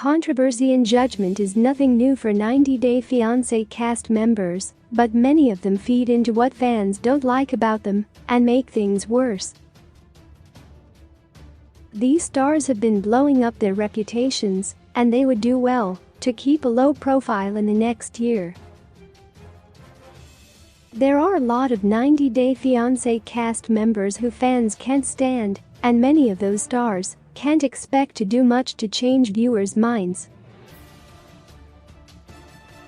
controversy and judgment is nothing new for 90 Day Fiancé cast members, but many of them feed into what fans don't like about them and make things worse. These stars have been blowing up their reputations, and they would do well to keep a low profile in the next year. There are a lot of 90 Day Fiancé cast members who fans can't stand, and many of those stars can't expect to do much to change viewers' minds.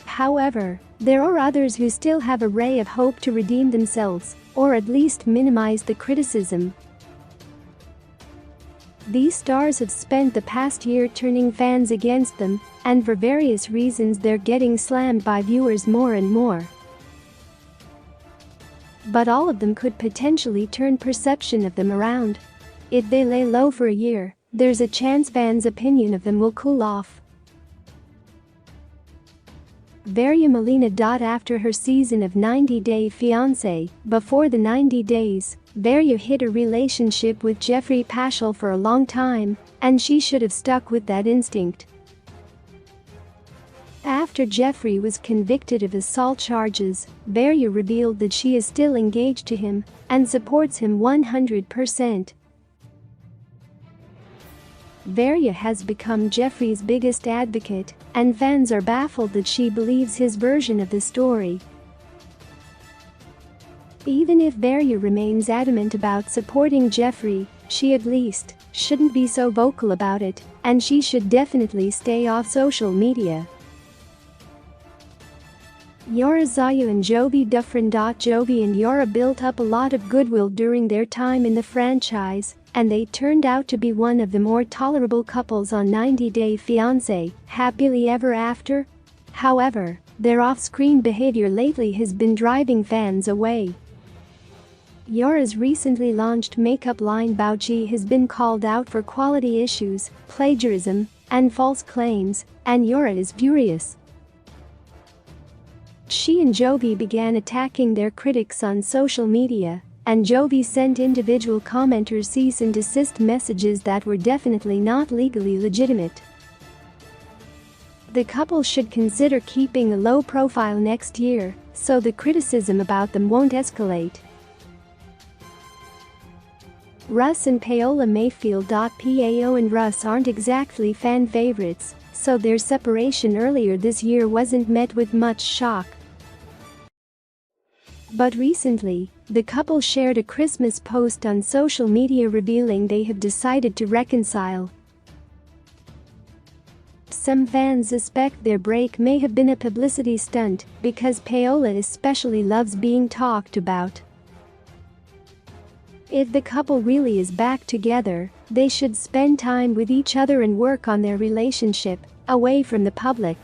However, there are others who still have a ray of hope to redeem themselves, or at least minimize the criticism. These stars have spent the past year turning fans against them, and for various reasons they're getting slammed by viewers more and more. But all of them could potentially turn perception of them around. If they lay low for a year, there's a chance fans' opinion of them will cool off. After her season of 90 Day Fiancé, before the 90 days, Varya hid a relationship with Jeffrey Paschal for a long time, and she should have stuck with that instinct. After Jeffrey was convicted of assault charges, Varya revealed that she is still engaged to him and supports him 100%. Varya has become Jeffrey's biggest advocate, and fans are baffled that she believes his version of the story. Even if Varya remains adamant about supporting Jeffrey, she at least shouldn't be so vocal about it, and she should definitely stay off social media. Yara Zayu and Jovi Dufresne. Jovi and Yara built up a lot of goodwill during their time in the franchise, and they turned out to be one of the more tolerable couples on 90 Day Fiancé, Happily Ever After. However, their off-screen behavior lately has been driving fans away. Yara's recently launched makeup line Bauchi has been called out for quality issues, plagiarism, and false claims, and Yara is furious. She and Jovi began attacking their critics on social media, and Jovi sent individual commenters cease and desist messages that were definitely not legally legitimate. The couple should consider keeping a low profile next year, so the criticism about them won't escalate. Russ and Paola Mayfield. Pao and Russ aren't exactly fan favorites, so their separation earlier this year wasn't met with much shock. But recently, the couple shared a Christmas post on social media revealing they have decided to reconcile. Some fans suspect their break may have been a publicity stunt because Paola especially loves being talked about. If the couple really is back together, they should spend time with each other and work on their relationship, away from the public.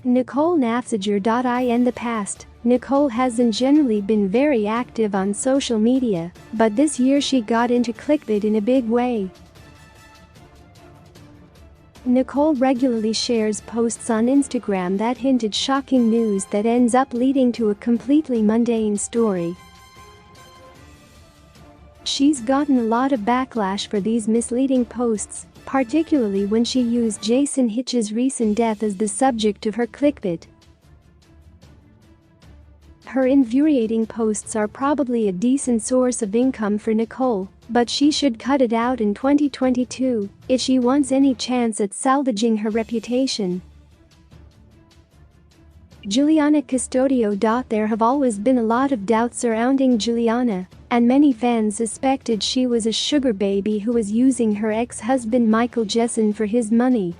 Nicole Nafziger. In the past, Nicole hasn't generally been very active on social media, but this year she got into clickbait in a big way. Nicole regularly shares posts on Instagram that hint at shocking news that ends up leading to a completely mundane story. She's gotten a lot of backlash for these misleading posts, particularly when she used Jason Hitch's recent death as the subject of her clickbait. Her infuriating posts are probably a decent source of income for Nicole, but she should cut it out in 2022 if she wants any chance at salvaging her reputation. Juliana Custodio. There have always been a lot of doubts surrounding Juliana, and many fans suspected she was a sugar baby who was using her ex-husband Michael Jessen for his money.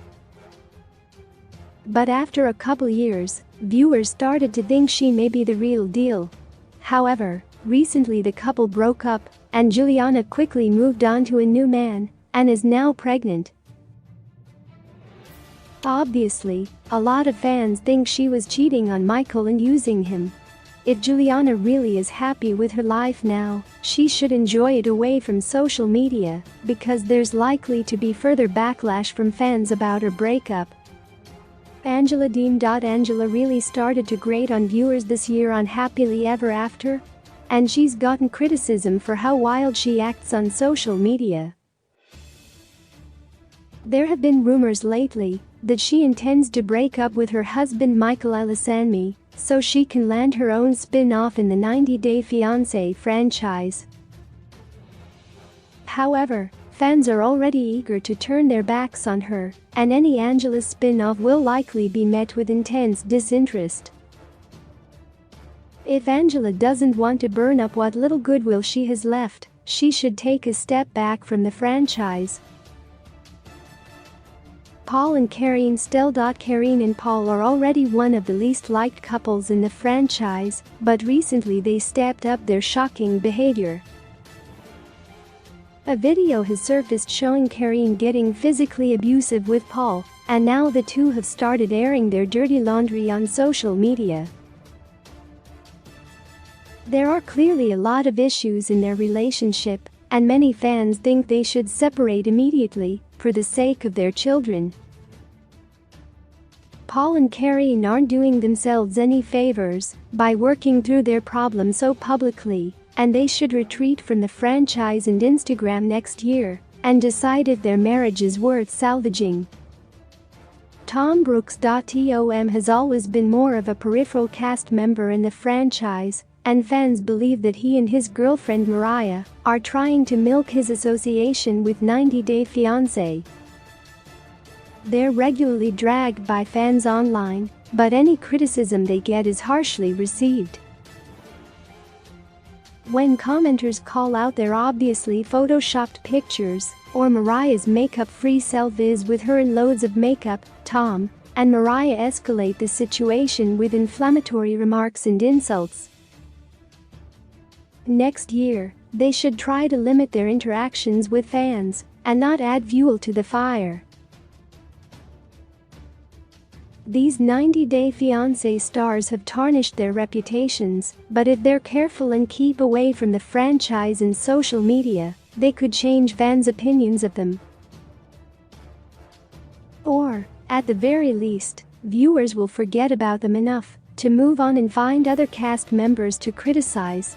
But after a couple years, viewers started to think she may be the real deal. However, recently the couple broke up, and Juliana quickly moved on to a new man and is now pregnant. Obviously, a lot of fans think she was cheating on Michael and using him. If Juliana really is happy with her life now, she should enjoy it away from social media, because there's likely to be further backlash from fans about her breakup. Angela Deem. Angela really started to grate on viewers this year on Happily Ever After, and she's gotten criticism for how wild she acts on social media. There have been rumors lately that she intends to break up with her husband Michael Alasanmi so she can land her own spin-off in the 90 Day Fiancé franchise. However, fans are already eager to turn their backs on her, and any Angela spin-off will likely be met with intense disinterest. If Angela doesn't want to burn up what little goodwill she has left, she should take a step back from the franchise. Paul and Karine still. Karine and Paul are already one of the least liked couples in the franchise, but recently they stepped up their shocking behavior. A video has surfaced showing Karine getting physically abusive with Paul, and now the two have started airing their dirty laundry on social media. There are clearly a lot of issues in their relationship, and many fans think they should separate immediately for the sake of their children. Paul and Karine aren't doing themselves any favors by working through their problems so publicly, and they should retreat from the franchise and Instagram next year and decide if their marriage is worth salvaging. Tom Brooks. Tom has always been more of a peripheral cast member in the franchise, and fans believe that he and his girlfriend Mariah are trying to milk his association with 90 Day Fiancé. They're regularly dragged by fans online, but any criticism they get is harshly received. When commenters call out their obviously photoshopped pictures or Mariah's makeup-free selfies with her in loads of makeup, Tom and Mariah escalate the situation with inflammatory remarks and insults. Next year, they should try to limit their interactions with fans and not add fuel to the fire. These 90 Day Fiancé stars have tarnished their reputations, but if they're careful and keep away from the franchise and social media, they could change fans' opinions of them. Or, at the very least, viewers will forget about them enough to move on and find other cast members to criticize.